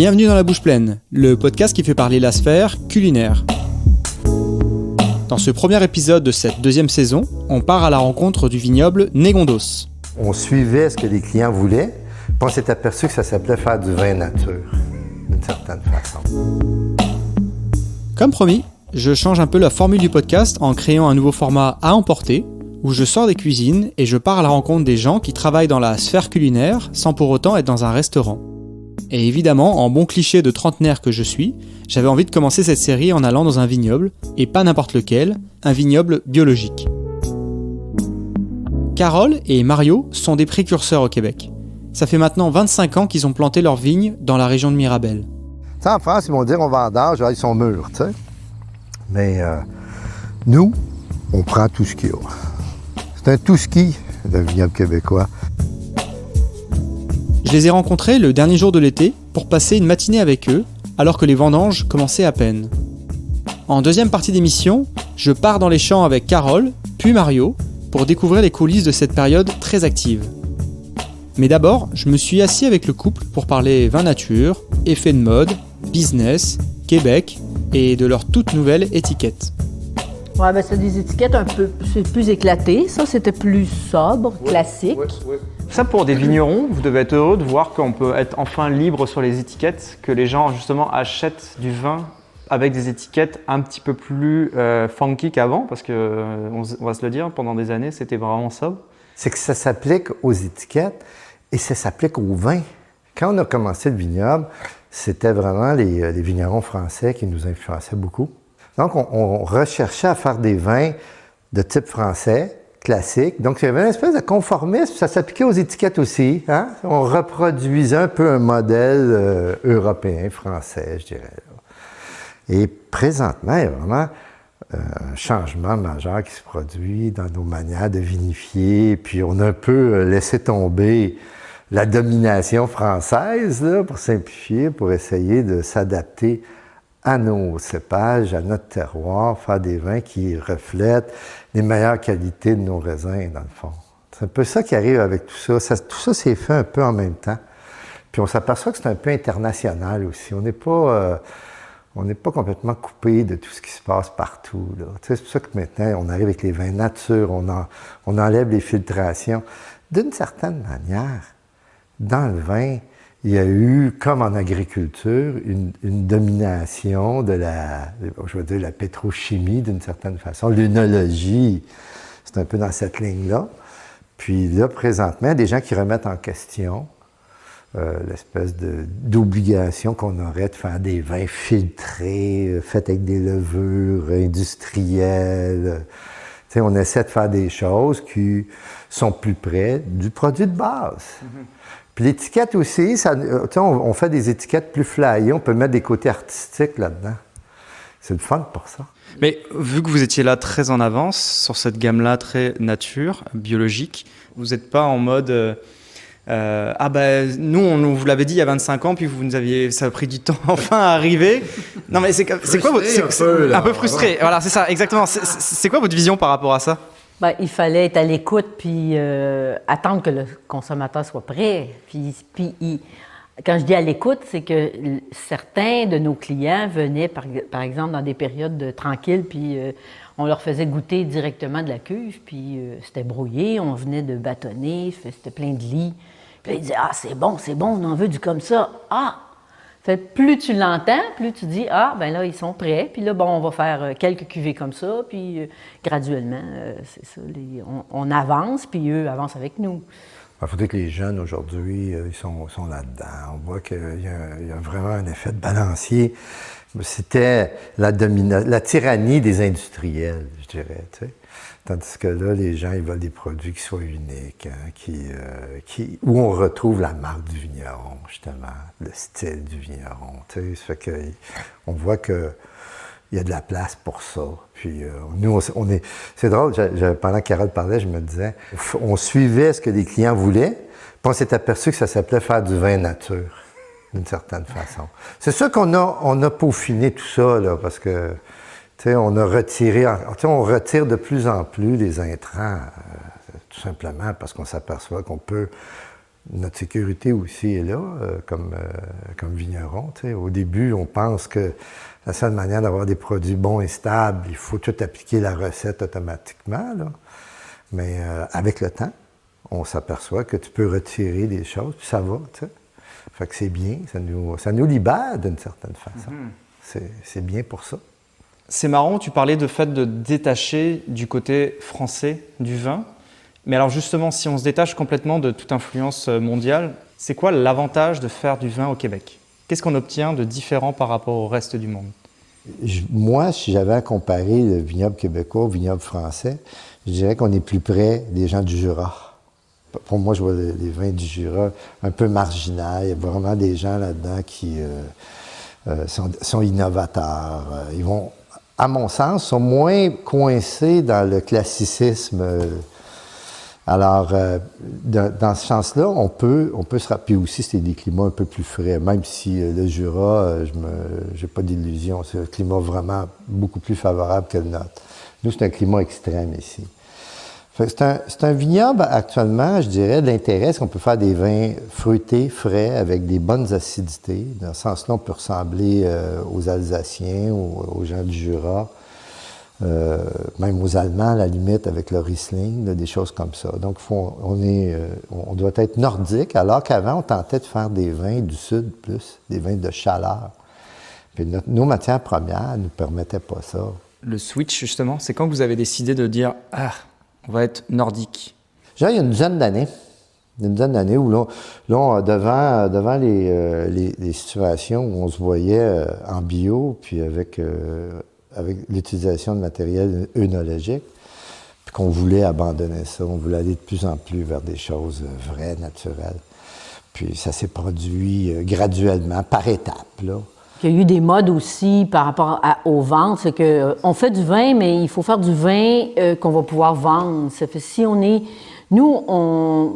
Bienvenue dans La Bouche Pleine, le podcast qui fait parler la sphère culinaire. Dans ce premier épisode de cette deuxième saison, on part à la rencontre du vignoble Négondos. On suivait ce que les clients voulaient, puis on s'est aperçu que ça s'appelait faire du vin nature, d'une certaine façon. Comme promis, je change un peu la formule du podcast en créant un nouveau format à emporter, où je sors des cuisines et je pars à la rencontre des gens qui travaillent dans la sphère culinaire sans pour autant être dans un restaurant. Et évidemment, en bon cliché de trentenaire que je suis, j'avais envie de commencer cette série en allant dans un vignoble, et pas n'importe lequel, un vignoble biologique. Carole et Mario sont des précurseurs au Québec. Ça fait maintenant 25 ans qu'ils ont planté leurs vignes dans la région de Mirabel. Tu sais, en France, ils vont dire on vendange, ils sont mûrs, tu sais. Mais nous, on prend tout ce qu'il y a. C'est un tout-ski, le vignoble québécois. Je les ai rencontrés le dernier jour de l'été pour passer une matinée avec eux, alors que les vendanges commençaient à peine. En deuxième partie d'émission, je pars dans les champs avec Carole, puis Mario, pour découvrir les coulisses de cette période très active. Mais d'abord, je me suis assis avec le couple pour parler vin nature, effets de mode, business, Québec et de leur toute nouvelle étiquette. Ouais, ben c'est des étiquettes un peu plus éclatées. Ça, c'était plus sobre, classique. Ça, pour des vignerons, vous devez être heureux de voir qu'on peut être enfin libre sur les étiquettes, que les gens justement achètent du vin avec des étiquettes un petit peu plus funky qu'avant, parce que, on va se le dire, pendant des années, c'était vraiment sobre. C'est que ça s'applique aux étiquettes et ça s'applique au vin. Quand on a commencé le vignoble, c'était vraiment les vignerons français qui nous influençaient beaucoup. Donc, on recherchait à faire des vins de type français, classique. Donc, il y avait une espèce de conformisme. Ça s'appliquait aux étiquettes aussi. Hein? On reproduisait un peu un modèle européen, français, je dirais. Et présentement, il y a vraiment un changement majeur qui se produit dans nos manières de vinifier. Puis, on a un peu laissé tomber la domination française, là, pour simplifier, pour essayer de s'adapter à nos cépages, à notre terroir, faire des vins qui reflètent les meilleures qualités de nos raisins, dans le fond. C'est un peu ça qui arrive avec tout ça. Tout ça s'est fait un peu en même temps. Puis on s'aperçoit que c'est un peu international aussi. On n'est pas complètement coupé de tout ce qui se passe partout, là. Tu sais, c'est pour ça que maintenant, on arrive avec les vins nature, on enlève les filtrations. D'une certaine manière, dans le vin, il y a eu, comme en agriculture, une domination de la pétrochimie d'une certaine façon. L'œnologie, c'est un peu dans cette ligne-là. Puis là, présentement, il y a des gens qui remettent en question l'espèce d'obligation qu'on aurait de faire des vins filtrés, faits avec des levures industrielles. Tu sais, on essaie de faire des choses qui sont plus près du produit de base. Mm-hmm. Puis l'étiquette aussi, on fait des étiquettes plus flyées, on peut mettre des côtés artistiques là-dedans. C'est le fun pour ça. Mais vu que vous étiez là très en avance sur cette gamme-là très nature, biologique, vous n'êtes pas en mode nous on vous l'avait dit il y a 25 ans, puis ça a pris du temps enfin à arriver. Non mais c'est quoi votre un peu frustré. Voilà, c'est ça exactement. C'est quoi votre vision par rapport à ça? Ben, il fallait être à l'écoute puis attendre que le consommateur soit prêt. Puis quand je dis à l'écoute, c'est que certains de nos clients venaient, par exemple, dans des périodes tranquilles, puis on leur faisait goûter directement de la cuve, puis c'était brouillé, on venait de bâtonner, c'était plein de lits. Puis là, ils disaient « Ah, c'est bon, on en veut du comme ça. » Ah! Fait, plus tu l'entends, plus tu dis « Ah, ben là, ils sont prêts. » Puis là, bon, on va faire quelques cuvées comme ça, puis graduellement, c'est ça, on avance, puis eux avancent avec nous. Il faudrait que les jeunes, aujourd'hui, ils sont là-dedans. On voit qu'il y a vraiment un effet de balancier. C'était la tyrannie des industriels, je dirais, tu sais. Tandis que là, les gens, ils veulent des produits qui soient uniques, hein, où on retrouve la marque du vigneron, justement, le style du vigneron. Tu sais, ça fait qu'on voit qu'il y a de la place pour ça. Puis nous, c'est drôle, pendant que Carole parlait, je me disais, on suivait ce que les clients voulaient, puis on s'est aperçu que ça s'appelait faire du vin nature, d'une certaine façon. C'est sûr qu'on a peaufiné tout ça, là, parce que t'sais, on retire de plus en plus les intrants, tout simplement parce qu'on s'aperçoit qu'on peut Notre sécurité aussi est là, comme vigneron. Tu sais. Au début, on pense que la seule manière d'avoir des produits bons et stables, il faut tout appliquer la recette automatiquement. Là. Mais avec le temps, on s'aperçoit que tu peux retirer des choses, puis ça va. Tu sais. Fait que c'est bien, ça nous libère d'une certaine façon. C'est bien pour ça. C'est marrant, tu parlais de fait de détacher du côté français du vin. Mais alors justement, si on se détache complètement de toute influence mondiale, c'est quoi l'avantage de faire du vin au Québec? Qu'est-ce qu'on obtient de différent par rapport au reste du monde? Moi, si j'avais à comparer le vignoble québécois au vignoble français, je dirais qu'on est plus près des gens du Jura. Pour moi, je vois les vins du Jura un peu marginaux. Il y a vraiment des gens là-dedans qui sont innovateurs. Ils vont, à mon sens, sont moins coincés dans le classicisme. Alors, dans ce sens-là, on peut se rappeler aussi, c'est des climats un peu plus frais, même si le Jura, j'ai pas d'illusion, c'est un climat vraiment beaucoup plus favorable que le nôtre. Nous, c'est un climat extrême ici. C'est un vignoble, actuellement, je dirais, de l'intérêt, c'est qu'on peut faire des vins fruités, frais, avec des bonnes acidités. Dans ce sens-là, on peut ressembler aux Alsaciens, aux gens du Jura. Même aux Allemands, à la limite, avec le Riesling, là, des choses comme ça. Donc, on doit être nordique, alors qu'avant, on tentait de faire des vins du Sud plus, des vins de chaleur. Puis nos matières premières ne nous permettaient pas ça. Le switch, justement, c'est quand vous avez décidé de dire « Ah, on va être nordique ». Genre, il y a une dizaine d'années où là, devant les situations où on se voyait en bio, puis avec l'utilisation de matériel œnologique, puis qu'on voulait abandonner ça. On voulait aller de plus en plus vers des choses vraies, naturelles. Puis ça s'est produit graduellement, par étapes, là. Il y a eu des modes aussi par rapport aux ventes. C'est qu'on fait du vin, mais il faut faire du vin qu'on va pouvoir vendre. Ça fait si on est... Nous,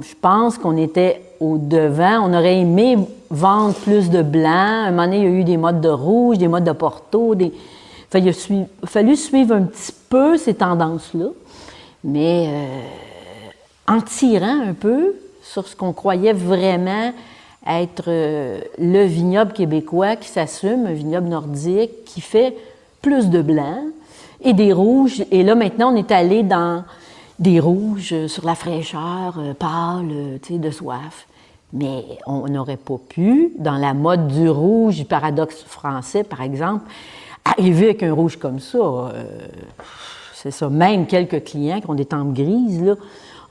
je pense qu'on était au devant. On aurait aimé vendre plus de blanc. À un moment donné, il y a eu des modes de rouge, des modes de Porto, il a fallu suivre un petit peu ces tendances-là, mais en tirant un peu sur ce qu'on croyait vraiment être le vignoble québécois qui s'assume, un vignoble nordique qui fait plus de blanc et des rouges. Et là, maintenant, on est allé dans des rouges sur la fraîcheur pâle, tu sais, de soif. Mais on n'aurait pas pu, dans la mode du rouge, du paradoxe français, par exemple, arriver avec un rouge comme ça, c'est ça. Même quelques clients qui ont des tempes grises, là,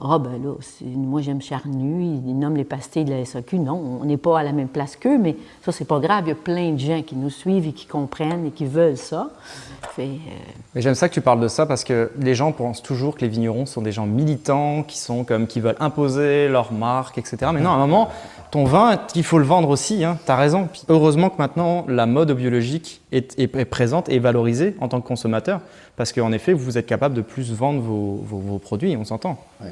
ah ben là, moi j'aime Charnu, ils nomment les pastilles de la SAQ. Non, on n'est pas à la même place qu'eux, mais ça, c'est pas grave. Il y a plein de gens qui nous suivent et qui comprennent et qui veulent ça. Mais j'aime ça que tu parles de ça parce que les gens pensent toujours que les vignerons sont des gens militants, qui veulent imposer leur marque, etc. Mais non, à un moment, ton vin, il faut le vendre aussi, hein, tu as raison. Puis heureusement que maintenant, la mode biologique est présente et valorisée en tant que consommateur parce qu'en effet, vous êtes capable de plus vendre vos produits, on s'entend. Oui.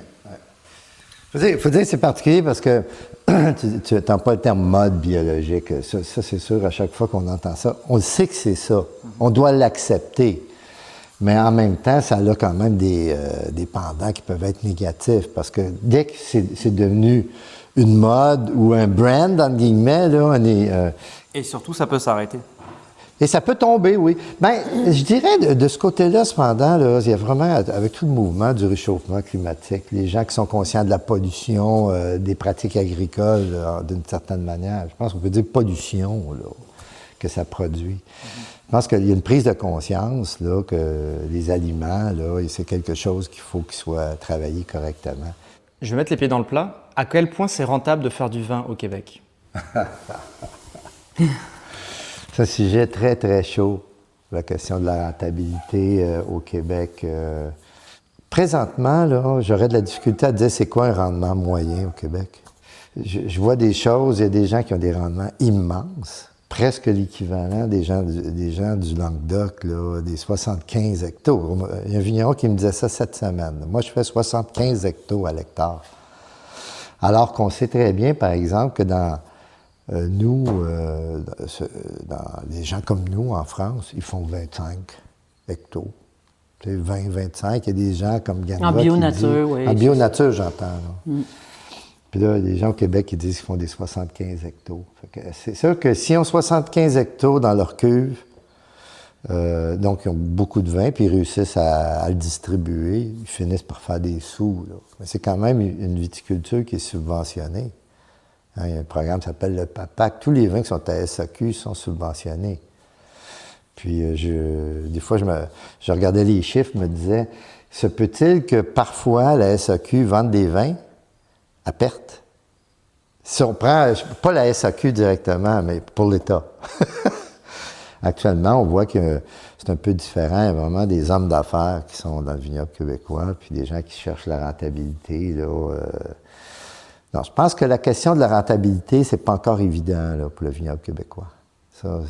Il faut dire que c'est particulier parce que tu n'entends pas le terme mode biologique. Ça, c'est sûr, à chaque fois qu'on entend ça, on le sait que c'est ça. On doit l'accepter. Mais en même temps, ça a quand même des pendants qui peuvent être négatifs parce que dès que c'est devenu une mode ou un brand, entre guillemets, là, on est... Et surtout, ça peut s'arrêter. Et ça peut tomber, oui. Bien, je dirais, de ce côté-là, cependant, là, il y a vraiment, avec tout le mouvement du réchauffement climatique, les gens qui sont conscients de la pollution, des pratiques agricoles, d'une certaine manière, je pense qu'on peut dire pollution, là, que ça produit. Je pense qu'il y a une prise de conscience, là, que les aliments, là, c'est quelque chose qu'il faut qu'ils soient travaillés correctement. Je vais mettre les pieds dans le plat. À quel point c'est rentable de faire du vin au Québec? C'est un sujet très, très chaud, la question de la rentabilité au Québec. Présentement, là, j'aurais de la difficulté à dire c'est quoi un rendement moyen au Québec. Je vois des choses, il y a des gens qui ont des rendements immenses, presque l'équivalent des gens du Languedoc, là, des 75 hectares. Il y a un vigneron qui me disait ça cette semaine. Moi, je fais 75 hectares à l'hectare. Alors qu'on sait très bien, par exemple, que dans les gens comme nous, en France, ils font 25 hectares. 20, 25. Il y a des gens comme Ganois en bio-nature, oui. En bio-nature, j'entends. Puis là, les gens au Québec, ils disent qu'ils font des 75 hectos. C'est sûr que s'ils ont 75 hectos dans leur cuve, donc ils ont beaucoup de vin, puis ils réussissent à le distribuer, ils finissent par faire des sous. Là. Mais c'est quand même une viticulture qui est subventionnée. Hein, il y a un programme qui s'appelle le PAPAC. Tous les vins qui sont à SAQ sont subventionnés. Puis des fois, je regardais les chiffres, je me disais, se peut-il que parfois la SAQ vende des vins à perte? Si on prend, pas la SAQ directement, mais pour l'État. Actuellement, on voit que c'est un peu différent. Il y a vraiment des hommes d'affaires qui sont dans le vignoble québécois, puis des gens qui cherchent la rentabilité. Là, Non, je pense que la question de la rentabilité, c'est pas encore évident là, pour le vignoble québécois. Ça,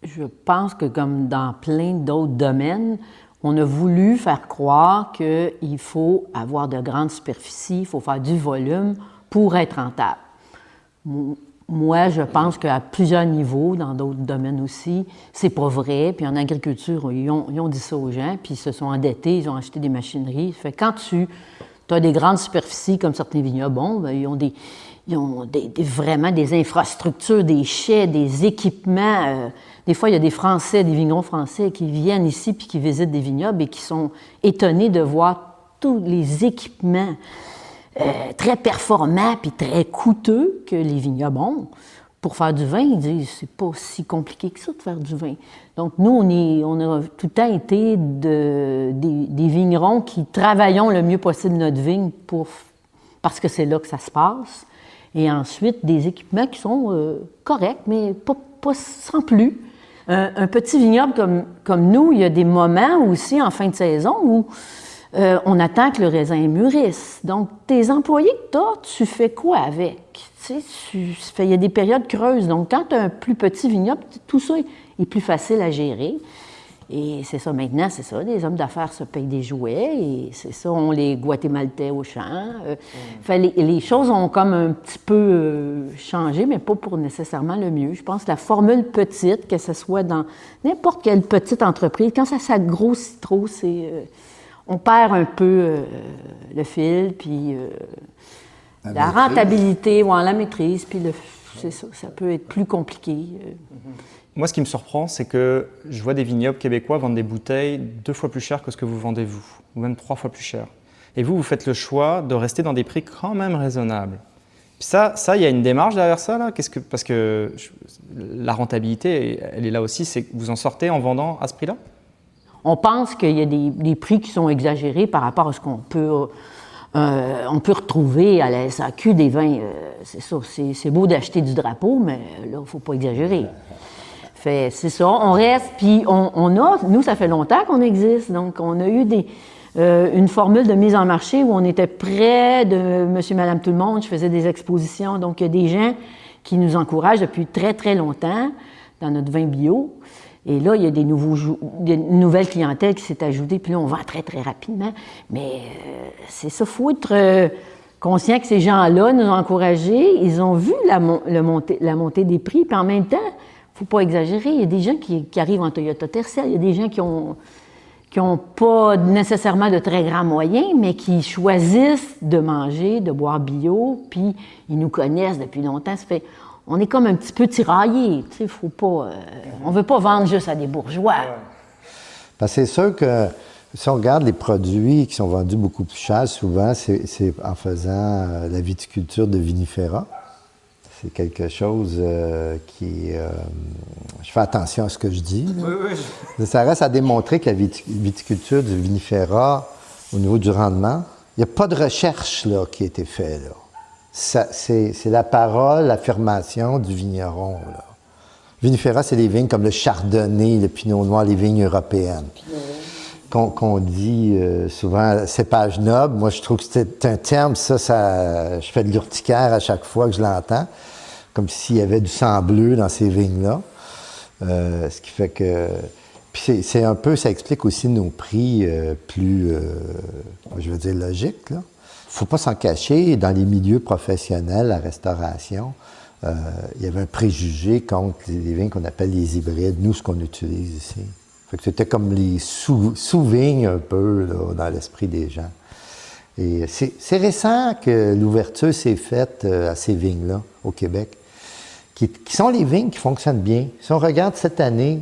je pense que comme dans plein d'autres domaines, on a voulu faire croire qu'il faut avoir de grandes superficies, il faut faire du volume pour être rentable. Moi, je pense qu'à plusieurs niveaux, dans d'autres domaines aussi, c'est pas vrai. Puis en agriculture, ils ont dit ça aux gens, puis ils se sont endettés, ils ont acheté des machineries. Fait que quand tu as des grandes superficies comme certains vignobles, bon, ben, ils ont vraiment des infrastructures, des chais, des équipements. Des fois, il y a des Français, des vignerons français qui viennent ici puis qui visitent des vignobles et qui sont étonnés de voir tous les équipements très performants puis très coûteux que les vignobles ont. Pour faire du vin, ils disent c'est pas si compliqué que ça de faire du vin. Donc, nous, on a tout le temps été des vignerons qui travaillons le mieux possible notre vigne parce que c'est là que ça se passe. Et ensuite, des équipements qui sont corrects, mais pas sans plus. Un petit vignoble comme nous, il y a des moments aussi en fin de saison où on attend que le raisin mûrisse. Donc, tes employés que tu as, tu fais quoi avec? Tu sais, il y a des périodes creuses. Donc, quand tu as un plus petit vignoble, tout ça est plus facile à gérer. Et c'est ça, maintenant, c'est ça, les hommes d'affaires se payent des jouets, et c'est ça, on les Guatémaltais au champ. Les choses ont comme un petit peu changé, mais pas pour nécessairement le mieux. Je pense que la formule petite, que ce soit dans n'importe quelle petite entreprise, quand ça grossit trop, on perd un peu le fil, puis la rentabilité, la maîtrise, puis c'est ça, ça peut être plus compliqué. Moi, ce qui me surprend, c'est que je vois des vignobles québécois vendre des bouteilles 2 fois plus cher que ce que vous vendez vous, ou même 3 fois plus cher. Et vous faites le choix de rester dans des prix quand même raisonnables. Puis ça, il y a une démarche derrière ça, là. Parce que la rentabilité, elle est là aussi, c'est que vous en sortez en vendant à ce prix-là? On pense qu'il y a des prix qui sont exagérés par rapport à ce qu'on peut retrouver à la SAQ des vins. C'est ça, c'est beau d'acheter du drapeau, mais là, il ne faut pas exagérer. C'est ça, on reste, puis nous, ça fait longtemps qu'on existe, donc on a eu une formule de mise en marché où on était près de monsieur, madame, tout le monde, je faisais des expositions, donc il y a des gens qui nous encouragent depuis très, très longtemps dans notre vin bio, et là, il y a des nouvelles clientèles qui s'est ajoutée, puis là, on vend très, très rapidement, mais c'est ça, il faut être conscient que ces gens-là nous ont encouragés, ils ont vu la montée des prix, puis en même temps, il ne faut pas exagérer. Il y a des gens qui arrivent en Toyota Tercel, il y a des gens qui ont pas nécessairement de très grands moyens, mais qui choisissent de manger, de boire bio, puis ils nous connaissent depuis longtemps. Ça fait, on est comme un petit peu tiraillés. Tu sais, faut pas, on ne veut pas vendre juste à des bourgeois. Parce que c'est sûr que si on regarde les produits qui sont vendus beaucoup plus cher, souvent, c'est en faisant la viticulture de vinifera. C'est quelque chose qui... je fais attention à ce que je dis. Oui. Ça reste à démontrer que la viticulture du vinifera, au niveau du rendement, il n'y a pas de recherche là, qui a été faite. C'est la parole, l'affirmation du vigneron. Là. Vinifera, c'est les vignes comme le chardonnay, le pinot noir, les vignes européennes. Qu'on dit souvent cépage noble. Moi, je trouve que c'est un terme, ça, je fais de l'urticaire à chaque fois que je l'entends, comme s'il y avait du sang bleu dans ces vignes-là. Ce qui fait que... Puis c'est un peu, ça explique aussi nos prix plus, je veux dire, logiques, là. Il ne faut pas s'en cacher, dans les milieux professionnels, la restauration, il y avait un préjugé contre les vignes qu'on appelle les hybrides, nous, ce qu'on utilise ici. Fait que c'était comme les sous-vignes un peu là, dans l'esprit des gens. Et c'est récent que l'ouverture s'est faite à ces vignes-là au Québec, qui sont les vignes qui fonctionnent bien. Si on regarde cette année,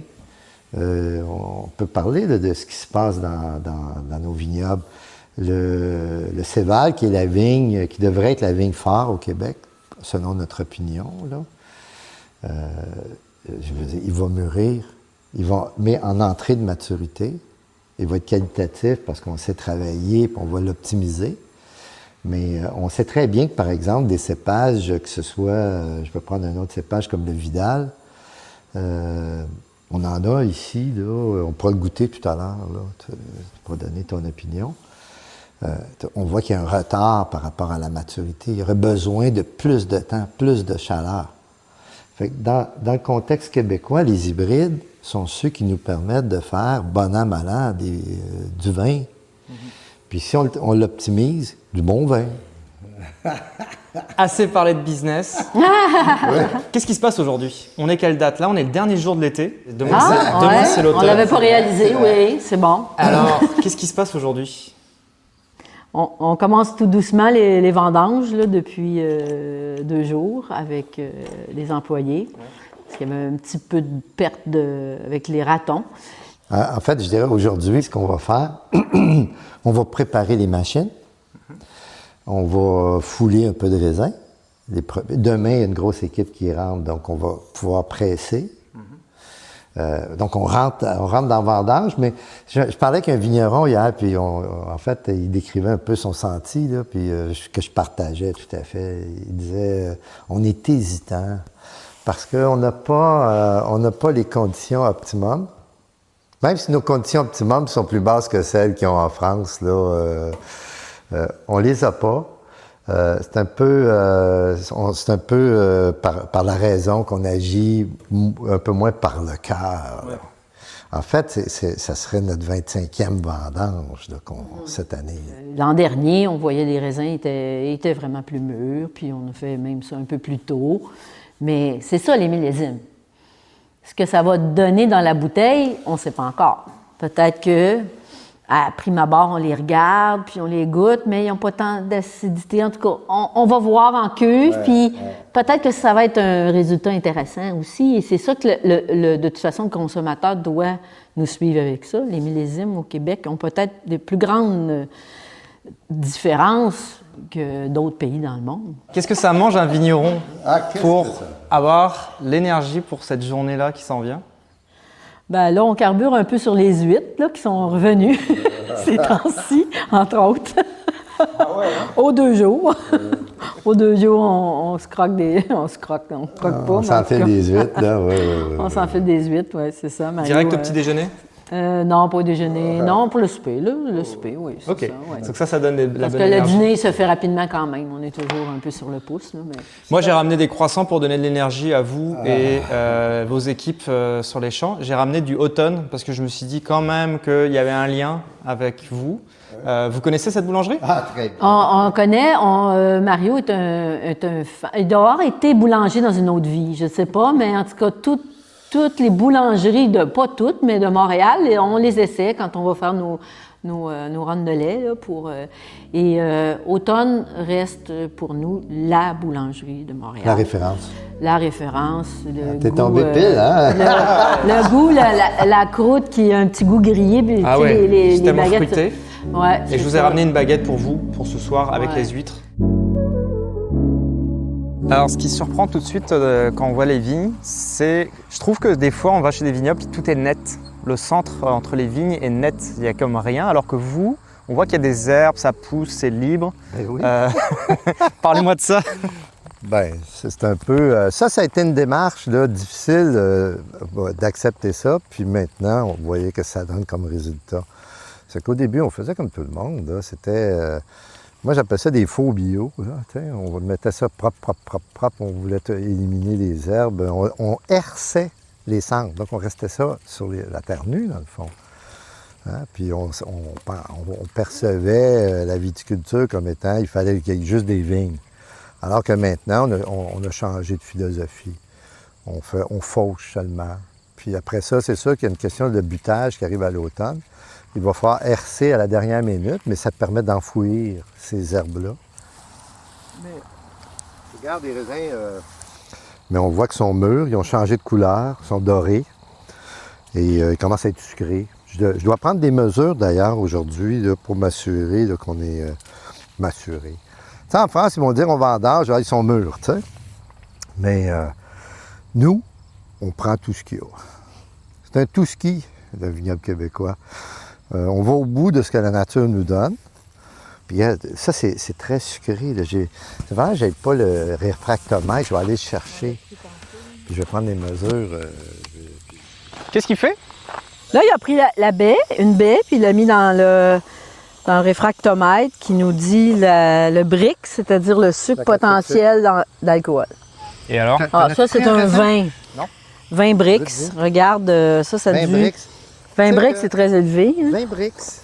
on peut parler de ce qui se passe dans nos vignobles. Le Céval, qui est la vigne, qui devrait être la vigne phare au Québec, selon notre opinion, là, je veux dire, il va mûrir, mais en entrée de maturité. Il va être qualitatif parce qu'on sait travailler et on va l'optimiser. Mais on sait très bien que, par exemple, des cépages, que ce soit, je peux prendre un autre cépage comme le Vidal, on en a ici, là, on pourra le goûter tout à l'heure, là, tu pourras donner ton opinion. On voit qu'il y a un retard par rapport à la maturité. Il y aurait besoin de plus de temps, plus de chaleur. Fait que dans le contexte québécois, les hybrides sont ceux qui nous permettent de faire, bon an, mal an, du vin. Puis si on l'optimise, du bon vin. Assez parlé de business. Qu'est-ce qui se passe aujourd'hui? On est quelle date? Là, on est le dernier jour de l'été. Demain, c'est l'automne. On l'avait pas réalisé, oui, c'est bon. Alors, qu'est-ce qui se passe aujourd'hui? On commence tout doucement les vendanges là, depuis 2 jours avec les employés. Parce qu'il y avait un petit peu de perte avec les ratons. En fait, je dirais aujourd'hui, ce qu'on va faire, on va préparer les machines. On va fouler un peu de raisin. Demain, il y a une grosse équipe qui rentre, donc on va pouvoir presser. Donc, on rentre dans le vendange, mais je parlais avec un vigneron hier, puis en fait, il décrivait un peu son senti, là, puis que je partageais tout à fait. Il disait, on est hésitant parce qu'on n'a pas les conditions optimum. Même si nos conditions optimum sont plus basses que celles qu'ils ont en France, là, on les a pas. C'est un peu par la raison qu'on agit un peu moins par le cœur. Ouais. En fait, ça serait notre 25e vendange là, cette année. L'an dernier, on voyait les raisins étaient vraiment plus mûrs, puis on a fait même ça un peu plus tôt. Mais c'est ça, les millésimes. Ce que ça va donner dans la bouteille, on ne sait pas encore. Peut-être que à prime abord, on les regarde, puis on les goûte, mais ils n'ont pas tant d'acidité. En tout cas, on va voir en cuve, puis peut-être que ça va être un résultat intéressant aussi. Et c'est ça que, de toute façon, le consommateur doit nous suivre avec ça. Les millésimes au Québec ont peut-être des plus grandes différences que d'autres pays dans le monde. Qu'est-ce que ça mange un vigneron pour avoir l'énergie pour cette journée-là qui s'en vient? Ben là, on carbure un peu sur les huîtres là, qui sont revenues ces temps-ci, entre autres. Aux 2 jours. Aux 2 jours, on se croque on se croque pas. On s'en fait des huîtres, là, oui. On s'en fait des huîtres, oui, c'est ça. Mario, direct au petit déjeuner? Non, pas au déjeuner. Non, pour le souper, là. Le souper, oui. OK. Ça, ouais. Donc ça donne la bonne énergie. Parce que le dîner se fait rapidement quand même. On est toujours un peu sur le pouce. Là, mais moi, j'ai ramené des croissants pour donner de l'énergie à vous et vos équipes sur les champs. J'ai ramené du Automne parce que je me suis dit quand même qu'il y avait un lien avec vous. Vous connaissez cette boulangerie? Très bien. On connaît. Mario est un fan. Il doit avoir été boulanger dans une autre vie. Je ne sais pas, mais en tout cas, toutes les boulangeries, pas toutes, mais de Montréal, on les essaie quand on va faire nos runs de lait. Là, Automne reste pour nous la boulangerie de Montréal. La référence. La référence. T'es tombé pile, hein? Le goût, la croûte qui a un petit goût grillé. Puis, c'est tellement baguettes, fruité. Ouais, et je vous ai ramené une baguette pour vous, pour ce soir, avec les huîtres. Alors, ce qui surprend tout de suite quand on voit les vignes, c'est, je trouve que des fois, on va chez des vignobles, tout est net. Le centre entre les vignes est net, il n'y a comme rien, alors que vous, on voit qu'il y a des herbes, ça pousse, c'est libre. Oui. Parlez-moi de ça. Bien, c'est un peu... ça a été une démarche là, difficile d'accepter ça, puis maintenant, on voyait que ça donne comme résultat. C'est qu'au début, on faisait comme tout le monde, là. C'était... moi, j'appelle ça des faux bio. Là, on mettait ça propre. On voulait éliminer les herbes. On herçait les cendres. Donc, on restait ça sur la terre nue, dans le fond. Hein? Puis, on percevait la viticulture comme étant, il fallait qu'il y ait juste des vignes. Alors que maintenant, on a changé de philosophie. On fauche seulement. Puis après ça, c'est sûr qu'il y a une question de butage qui arrive à l'automne. Il va falloir hercer à la dernière minute, mais ça te permet d'enfouir ces herbes-là. Regarde les raisins, mais on voit qu'ils sont mûrs, ils ont changé de couleur, ils sont dorés et ils commencent à être sucrés. Je dois prendre des mesures d'ailleurs aujourd'hui là, pour m'assurer là, qu'on est m'assurer. Tu sais, en France, ils vont dire on vendange, ils sont mûrs, tu sais. Mais nous, on prend tout ce qu'il y a. C'est un tout-ski, le vignoble québécois. On va au bout de ce que la nature nous donne. Puis ça, c'est très sucré. Là. C'est vrai, je n'ai pas le réfractomètre, je vais aller le chercher. Puis je vais prendre les mesures. Qu'est-ce qu'il fait? Là, il a pris la baie, une baie, puis il l'a mis dans le réfractomètre qui nous dit le BRIC, c'est-à-dire le sucre potentiel d'alcool. Et alors? Ah, ça, c'est un vin. Non. 20 BRICS. Regarde, ça 20 dit... BRICS. 20 BRICS, c'est très élevé. Hein? 20 BRICS.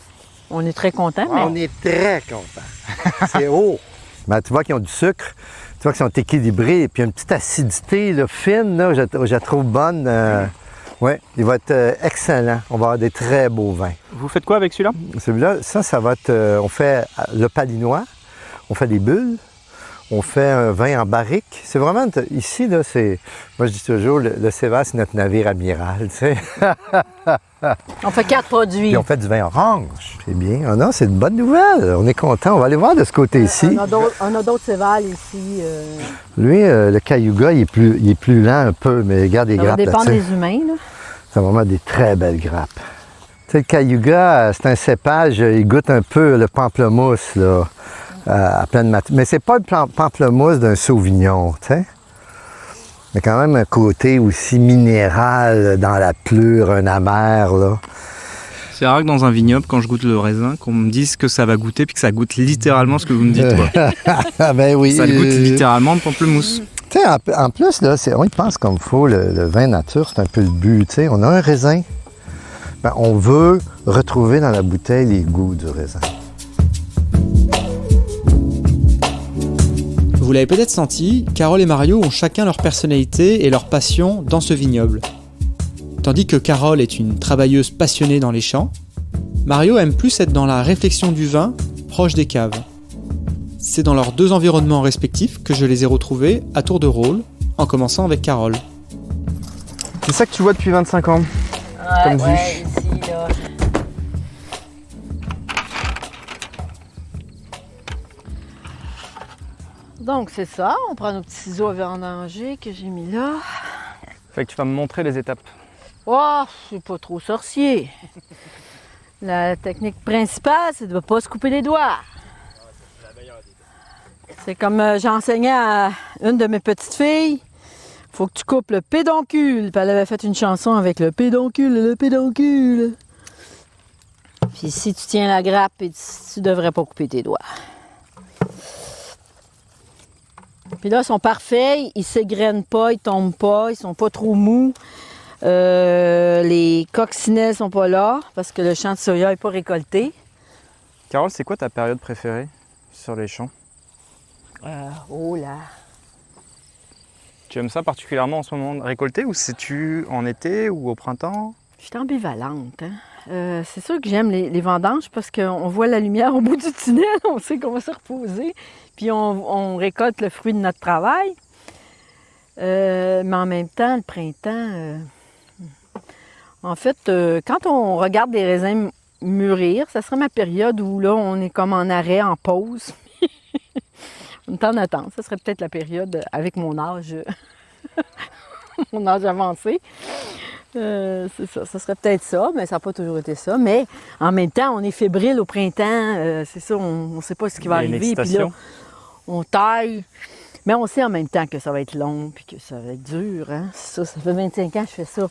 On est très contents, mais... On est très contents. C'est haut. Mais tu vois qu'ils ont du sucre, tu vois qu'ils sont équilibrés, puis une petite acidité là, fine, là, je la trouve bonne. Oui, il va être excellent. On va avoir des très beaux vins. Vous faites quoi avec celui-là? Celui-là, ça va être... on fait le palinois, on fait des bulles, on fait un vin en barrique. C'est vraiment... Ici, là, c'est... Moi, je dis toujours, le Céval, c'est notre navire amiral, tu sais. On fait 4 produits. Puis on fait du vin orange. C'est bien. Ah non, c'est une bonne nouvelle. On est content. On va aller voir de ce côté-ci. On a d'autres Céval ici. Lui, le Cayuga, il est plus lent un peu, mais regarde les Ça va grappes dépendre là-dessus. des humains, là. C'est vraiment des très belles grappes. Tu sais, le Cayuga, c'est un cépage, il goûte un peu le pamplemousse, là, à pleine maturité. Mais c'est pas le pamplemousse d'un Sauvignon, tu sais. Il y a quand même un côté aussi minéral dans la pelure, un amer, là. C'est rare que dans un vignoble, quand je goûte le raisin, qu'on me dise que ça va goûter puis que ça goûte littéralement ce que vous me dites. Quoi. Ben oui. Ça goûte littéralement le pamplemousse. Tu sais, en plus, là, on y pense comme il faut, le vin nature, c'est un peu le but. Tu sais, on a un raisin, ben, on veut retrouver dans la bouteille les goûts du raisin. Vous l'avez peut-être senti, Carole et Mario ont chacun leur personnalité et leur passion dans ce vignoble. Tandis que Carole est une travailleuse passionnée dans les champs, Mario aime plus être dans la réflexion du vin, proche des caves. C'est dans leurs deux environnements respectifs que je les ai retrouvés à tour de rôle, en commençant avec Carole. C'est ça que tu vois depuis 25 ans? Comme vue. ici, là. Donc, c'est ça. On prend nos petits ciseaux à vendanger que j'ai mis là. Fait que tu vas me montrer les étapes. Oh, c'est pas trop sorcier. La technique principale, c'est de ne pas se couper les doigts. C'est comme j'enseignais à une de mes petites filles. Faut que tu coupes le pédoncule. Puis elle avait fait une chanson avec le pédoncule, le pédoncule. Puis si tu tiens la grappe, tu devrais pas couper tes doigts. Puis là, ils sont parfaits, ils s'égrènent pas, ils tombent pas, ils sont pas trop mous. Les coccinelles sont pas là parce que le champ de soya n'est pas récolté. Carole, c'est quoi ta période préférée sur les champs? Oh là! Tu aimes ça particulièrement en ce moment de récolter ou c'est-tu en été ou au printemps? Je suis ambivalente. Hein? C'est sûr que j'aime les vendanges parce qu'on voit la lumière au bout du tunnel, on sait qu'on va se reposer, puis on récolte le fruit de notre travail. Mais en même temps, le printemps, en fait, quand on regarde des raisins mûrir, ça serait ma période où là, on est comme en arrêt, en pause. On est en attente. Ça serait peut-être la période avec mon âge, mon âge avancé. C'est ça, ça serait peut-être ça, mais ça n'a pas toujours été ça. Mais en même temps, on est fébrile au printemps, c'est ça, on ne sait pas ce qui va arriver. Puis là, on taille. Mais on sait en même temps que ça va être long puis que ça va être dur. Hein? Ça fait 25 ans que je fais ça.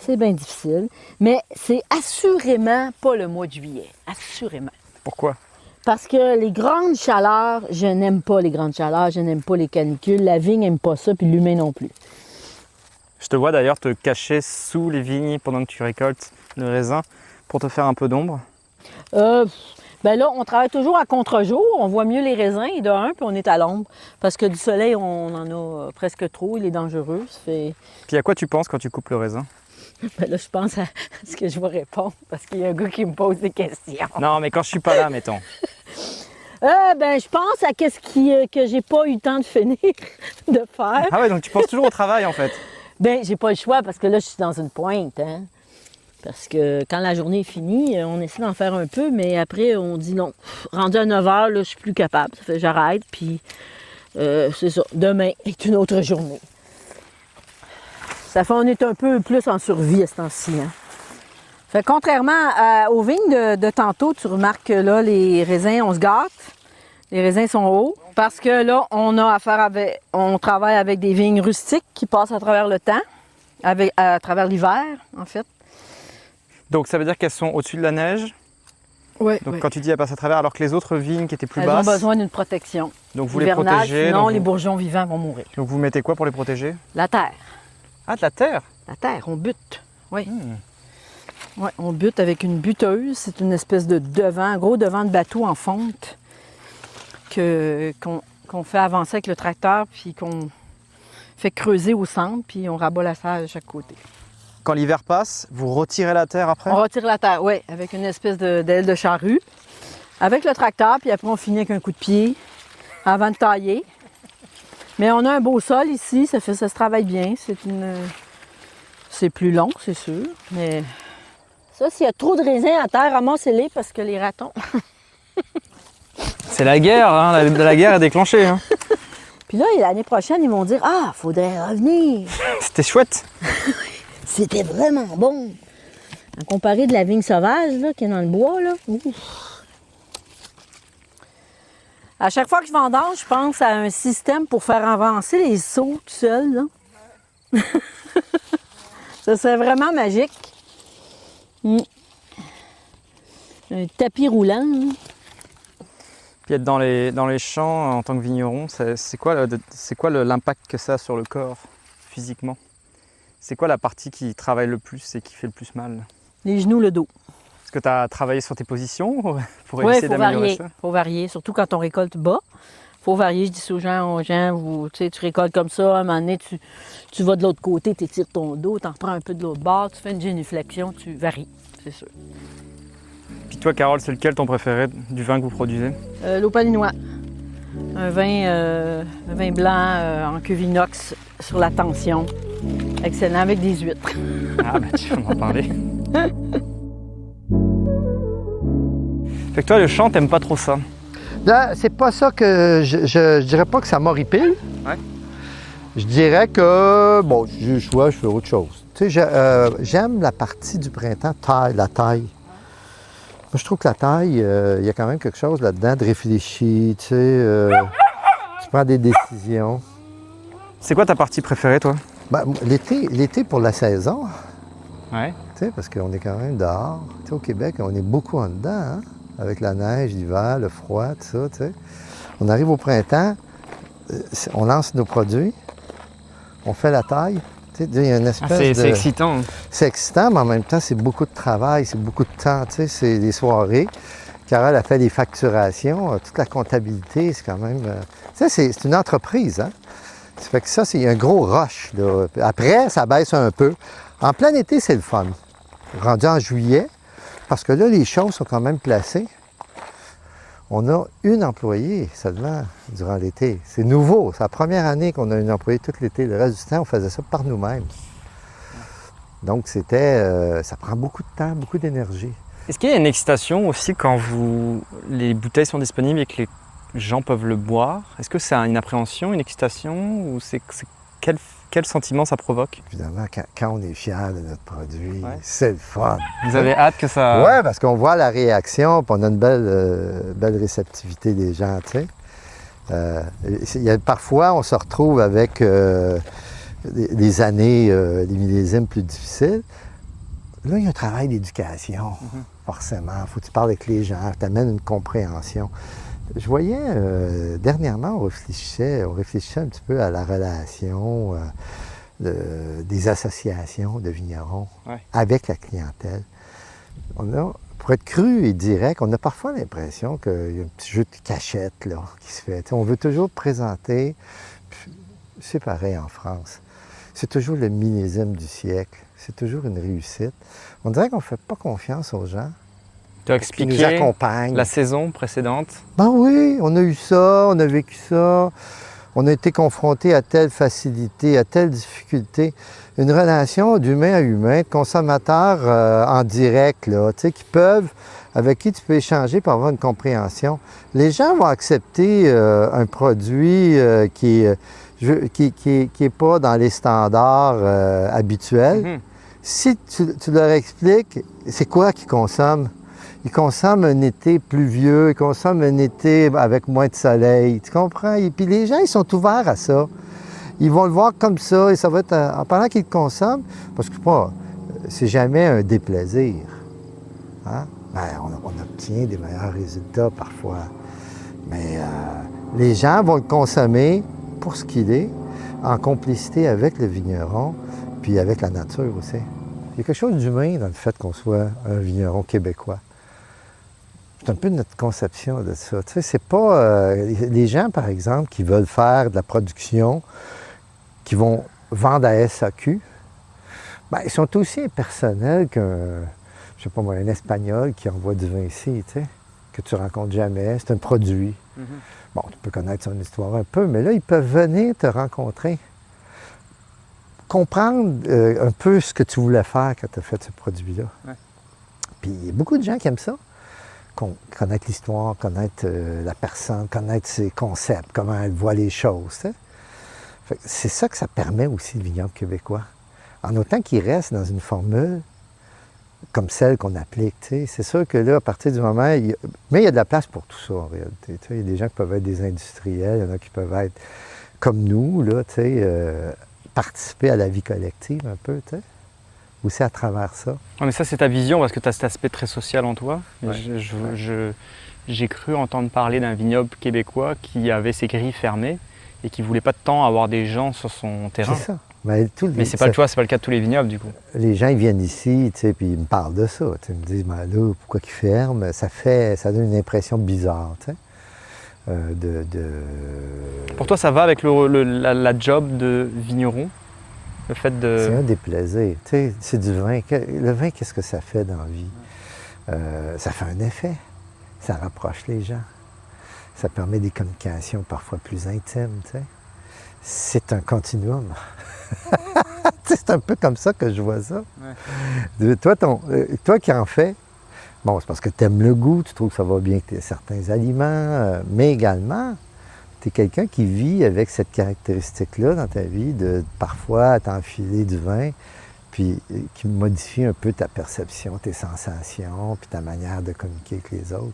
C'est bien difficile. Mais c'est assurément pas le mois de juillet. Assurément. Pourquoi? Parce que les grandes chaleurs, je n'aime pas les grandes chaleurs, je n'aime pas les canicules. La vigne n'aime pas ça, puis l'humain non plus. Je te vois d'ailleurs te cacher sous les vignes pendant que tu récoltes le raisin pour te faire un peu d'ombre. Ben là, on travaille toujours à contre-jour. On voit mieux les raisins, et de un, puis on est à l'ombre. Parce que du soleil, on en a presque trop, il est dangereux. Puis à quoi tu penses quand tu coupes le raisin? Ben là, je pense à ce que je vais répondre parce qu'il y a un gars qui me pose des questions. Non, mais quand je suis pas là, mettons. Ben, je pense à que j'ai pas eu le temps de finir de faire. Ah ouais, donc tu penses toujours au travail en fait. Ben, j'ai pas le choix parce que là, je suis dans une pointe, hein. Parce que quand la journée est finie, on essaie d'en faire un peu, mais après, on dit non. Rendu à 9 h, là, je suis plus capable. Ça fait que j'arrête, puis c'est ça. Demain est une autre journée. Ça fait qu'on est un peu plus en survie à ce temps-ci, hein. Fait que contrairement aux vignes de tantôt, tu remarques que là, les raisins, on se gâte. Les raisins sont hauts parce que là, on travaille avec des vignes rustiques qui passent à travers le temps, à travers l'hiver, en fait. Donc ça veut dire qu'elles sont au-dessus de la neige. Oui. Donc quand tu dis elles passent à travers, alors que les autres vignes qui étaient plus Elles basses. ont besoin d'une protection. Donc vous les hivernale, protégez. Sinon, donc les vous- bourgeons vivants vont mourir. Donc vous mettez quoi pour les protéger? La terre. Ah, de la terre. La terre, on bute. Oui. Oui, on bute avec une buteuse. C'est une espèce de devant, un gros devant de bateau en fonte qu'on fait avancer avec le tracteur, puis qu'on fait creuser au centre, puis on rabat la terre de chaque côté. Quand l'hiver passe, vous retirez la terre après? On retire la terre, oui, avec une espèce d'aile de charrue, avec le tracteur, puis après on finit avec un coup de pied avant de tailler. Mais on a un beau sol ici, ça se travaille bien. C'est plus long, c'est sûr, mais ça, s'il y a trop de raisins à terre, ramassez-les parce que les ratons. C'est la guerre, hein, la guerre est déclenchée. Hein. Puis là, l'année prochaine, ils vont dire ah, faudrait revenir. C'était chouette. C'était vraiment bon. À comparer de la vigne sauvage là, qui est dans le bois, là. Ouf. À chaque fois que je vendange, je pense à un système pour faire avancer les seaux tout seul, là. Ça serait vraiment magique. Un tapis roulant, là. Puis être dans les champs en tant que vigneron, c'est quoi l'impact que ça a sur le corps, physiquement? C'est quoi la partie qui travaille le plus et qui fait le plus mal? Les genoux, le dos. Est-ce que tu as travaillé sur tes positions pour Oui, essayer il faut d'améliorer varier. ça? Il faut varier, surtout quand on récolte bas. Il faut varier. Je dis aux gens tu récoltes comme ça, à un moment donné, tu vas de l'autre côté, tu étires ton dos, tu en reprends un peu de l'autre bord, tu fais une génuflexion, tu varies, c'est sûr. Puis toi, Carole, c'est lequel ton préféré du vin que vous produisez? L'Opalinois. Un vin blanc en cuve inox sur la tension. Excellent, avec des huîtres. Ah, bah tu vas m'en parler. Fait que toi, le chant, t'aimes pas trop ça? Là, c'est pas ça que je dirais pas que ça m'horripile. Ouais. Je dirais que, bon, j'ai le choix, je fais autre chose. Tu sais, j'aime la partie du printemps, la taille. Moi, je trouve que la taille, il y a quand même quelque chose là-dedans de réfléchi, tu sais, tu prends des décisions. C'est quoi ta partie préférée, toi? Ben, l'été pour la saison, Ouais. tu sais, parce qu'on est quand même dehors. Tu sais, au Québec, on est beaucoup en dedans, hein, avec la neige, l'hiver, le froid, tout ça, tu sais. On arrive au printemps, on lance nos produits, on fait la taille. Tu sais, il y a une espèce de... C'est excitant. C'est excitant, mais en même temps, c'est beaucoup de travail, c'est beaucoup de temps, tu sais, c'est des soirées. Carole a fait des facturations, toute la comptabilité, c'est quand même... tu sais, c'est une entreprise, hein? Ça fait que ça, c'est un gros rush, là. Après, ça baisse un peu. En plein été, c'est le fun. Rendu en juillet, parce que là, les choses sont quand même placées. On a une employée seulement durant l'été. C'est nouveau. C'est la première année qu'on a une employée tout l'été. Le reste du temps, on faisait ça par nous-mêmes. Donc, ça prend beaucoup de temps, beaucoup d'énergie. Est-ce qu'il y a une excitation aussi quand les bouteilles sont disponibles et que les gens peuvent le boire? Est-ce que c'est une appréhension, une excitation ou quel sentiment ça provoque? Évidemment, quand on est fier de notre produit, Ouais. c'est le fun. Vous avez hâte que ça... Oui, parce qu'on voit la réaction, puis on a une belle réceptivité des gens, tu sais. Parfois, on se retrouve avec des années, des millésimes plus difficiles. Là, il y a un travail d'éducation, forcément. Il faut que tu parles avec les gens, tu amènes une compréhension. Je voyais, dernièrement, on réfléchissait un petit peu à la relation des associations de vignerons avec la clientèle. Pour être cru et direct, on a parfois l'impression qu'il y a un petit jeu de cachette là, qui se fait. T'sais, on veut toujours présenter, c'est pareil en France. c'est toujours le millésime du siècle. C'est toujours une réussite. On dirait qu'on ne fait pas confiance aux gens Tu as qui nous expliqué accompagnent. la saison précédente. Ben oui, on a eu ça, on a vécu ça. On a été confronté à telle facilité, à telle difficulté. Une relation d'humain à humain, de consommateur en direct, là, tu sais, avec qui tu peux échanger pour avoir une compréhension. Les gens vont accepter un produit qui est pas dans les standards habituels. Mhm. Si tu leur expliques, c'est quoi qu'ils consomment? Ils consomment un été pluvieux, ils consomment un été avec moins de soleil, tu comprends? Et puis les gens, ils sont ouverts à ça. Ils vont le voir comme ça et ça va être en parlant qu'ils le consomment, parce que c'est jamais un déplaisir. Hein? Ben, on obtient des meilleurs résultats parfois. Mais les gens vont le consommer pour ce qu'il est, en complicité avec le vigneron, puis avec la nature aussi. Il y a quelque chose d'humain dans le fait qu'on soit un vigneron québécois. C'est un peu notre conception de ça. Tu sais, c'est pas... les gens, par exemple, qui veulent faire de la production, qui vont vendre à SAQ, ben, ils sont aussi impersonnels qu'un, je sais pas moi, un Espagnol qui envoie du vin ici, tu sais, que tu rencontres jamais. C'est un produit. Mhm. Bon, tu peux connaître son histoire un peu, mais là, ils peuvent venir te rencontrer, comprendre un peu ce que tu voulais faire quand tu as fait ce produit-là. Ouais. Puis il y a beaucoup de gens qui aiment ça. Connaître l'histoire, connaître la personne, connaître ses concepts, comment elle voit les choses. Tu sais. C'est ça que ça permet aussi, le vignoble québécois. En autant qu'il reste dans une formule comme celle qu'on applique. Tu sais. C'est sûr que là, à partir du moment... Mais il y a de la place pour tout ça, en réalité. Tu sais. Il y a des gens qui peuvent être des industriels, il y en a qui peuvent être comme nous, là, tu sais, participer à la vie collective un peu, tu sais. Aussi à travers ça. Ouais, mais ça, c'est ta vision parce que tu as cet aspect très social en toi. Ouais. J'ai cru entendre parler d'un vignoble québécois qui avait ses grilles fermées et qui ne voulait pas de temps avoir des gens sur son terrain. C'est ça. Mais c'est pas, c'est pas le cas de tous les vignobles, du coup. Les gens, ils viennent ici, tu sais, puis ils me parlent de ça. Tu sais, ils me disent, ben là, pourquoi qu'ils ferment? Ça donne une impression bizarre, tu sais. Pour toi, ça va avec la job de vigneron? Le fait de... C'est un des plaisirs. Tu sais, c'est du vin. Le vin, qu'est-ce que ça fait dans la vie? Ça fait un effet. Ça rapproche les gens. Ça permet des communications parfois plus intimes, tu sais. C'est un continuum. C'est un peu comme ça que je vois ça. Ouais. Toi qui en fais, bon, c'est parce que tu aimes le goût, tu trouves que ça va bien que tu aies certains aliments, mais également, tu es quelqu'un qui vit avec cette caractéristique-là dans ta vie, de parfois t'enfiler du vin, puis qui modifie un peu ta perception, tes sensations, puis ta manière de communiquer avec les autres.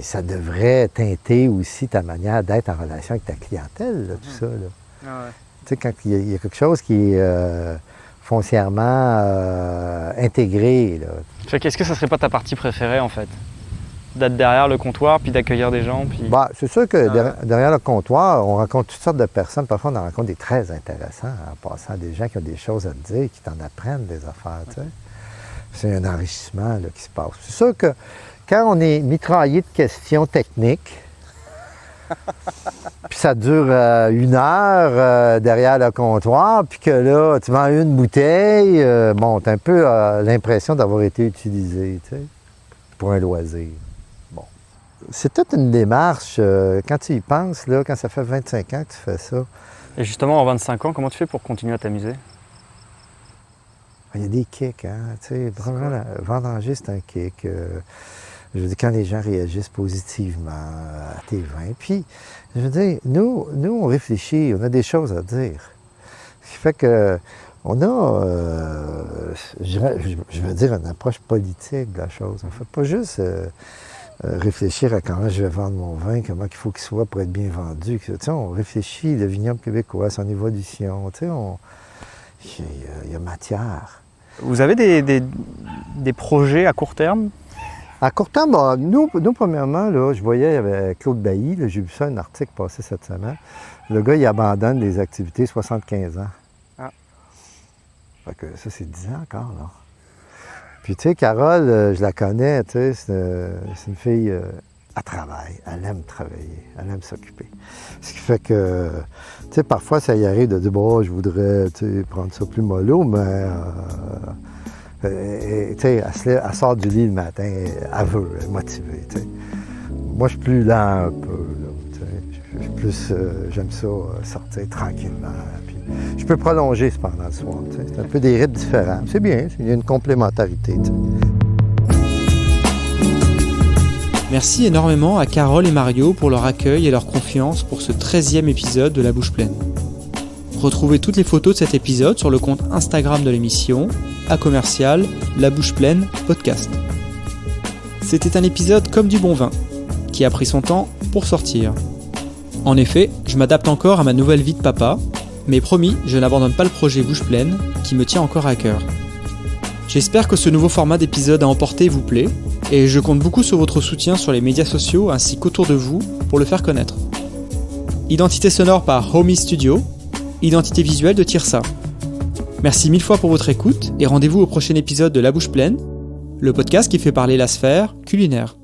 Ça devrait teinter aussi ta manière d'être en relation avec ta clientèle, là, tout ça. Là. Ah ouais. Tu sais, quand il y a quelque chose qui est foncièrement intégré. Est-ce que ça serait pas ta partie préférée, en fait? D'être derrière le comptoir, puis d'accueillir des gens? Puis... Bah, c'est sûr que derrière le comptoir, on rencontre toutes sortes de personnes. Parfois, on en rencontre des très intéressants, en passant des gens qui ont des choses à te dire, qui t'en apprennent des affaires. Tu sais. C'est un enrichissement là, qui se passe. C'est sûr que quand on est mitraillé de questions techniques, puis ça dure 1 heure derrière le comptoir, puis que là, tu vends une bouteille, bon, t'as un peu l'impression d'avoir été utilisé, tu sais, pour un loisir. Bon. C'est toute une démarche, quand tu y penses, là, quand ça fait 25 ans que tu fais ça. Et justement, en 25 ans, comment tu fais pour continuer à t'amuser? Il y a des kicks, hein, tu sais, vraiment, vendanger, c'est un kick. Je veux dire, quand les gens réagissent positivement à tes vins. Puis, je veux dire, nous, on réfléchit, on a des choses à dire. Ce qui fait que on a, je veux dire, une approche politique de la chose. On ne fait pas juste réfléchir à comment je vais vendre mon vin, comment il faut qu'il soit pour être bien vendu. Tu sais, on réfléchit, le vignoble québécois, son évolution. Tu sais, il y a matière. Vous avez des projets à court terme? À court terme, nous, premièrement, là, je voyais avec Claude Bailly, j'ai vu ça, un article passé cette semaine. Le gars, il abandonne des activités 75 ans. Ah. Fait que ça, c'est 10 ans encore, là. Puis, tu sais, Carole, je la connais, tu sais, c'est une fille, elle travaille, elle aime travailler, elle aime s'occuper. Ce qui fait que sais, parfois, ça y arrive de dire, bon, je voudrais prendre ça plus mollo, mais tu sais, elle sort du lit le matin, elle veut, elle est motivée. T'sais. Moi, je suis plus lent un peu. Là, j'aime ça sortir tranquillement. Puis, je peux prolonger cependant le soir. T'sais. C'est un peu des rythmes différents. C'est bien, il y a une complémentarité. T'sais. Merci énormément à Carole et Mario pour leur accueil et leur confiance pour ce 13e épisode de La Bouche Pleine. Retrouvez toutes les photos de cet épisode sur le compte Instagram de l'émission, @La Bouche Pleine Podcast. C'était un épisode comme du bon vin, qui a pris son temps pour sortir. En effet, je m'adapte encore à ma nouvelle vie de papa, mais promis, je n'abandonne pas le projet Bouche Pleine, qui me tient encore à cœur. J'espère que ce nouveau format d'épisode à emporter vous plaît, et je compte beaucoup sur votre soutien sur les médias sociaux ainsi qu'autour de vous pour le faire connaître. Identité sonore par Homie Studio, identité visuelle de Tirsa. Merci 1000 fois pour votre écoute et rendez-vous au prochain épisode de La Bouche Pleine, le podcast qui fait parler la sphère culinaire.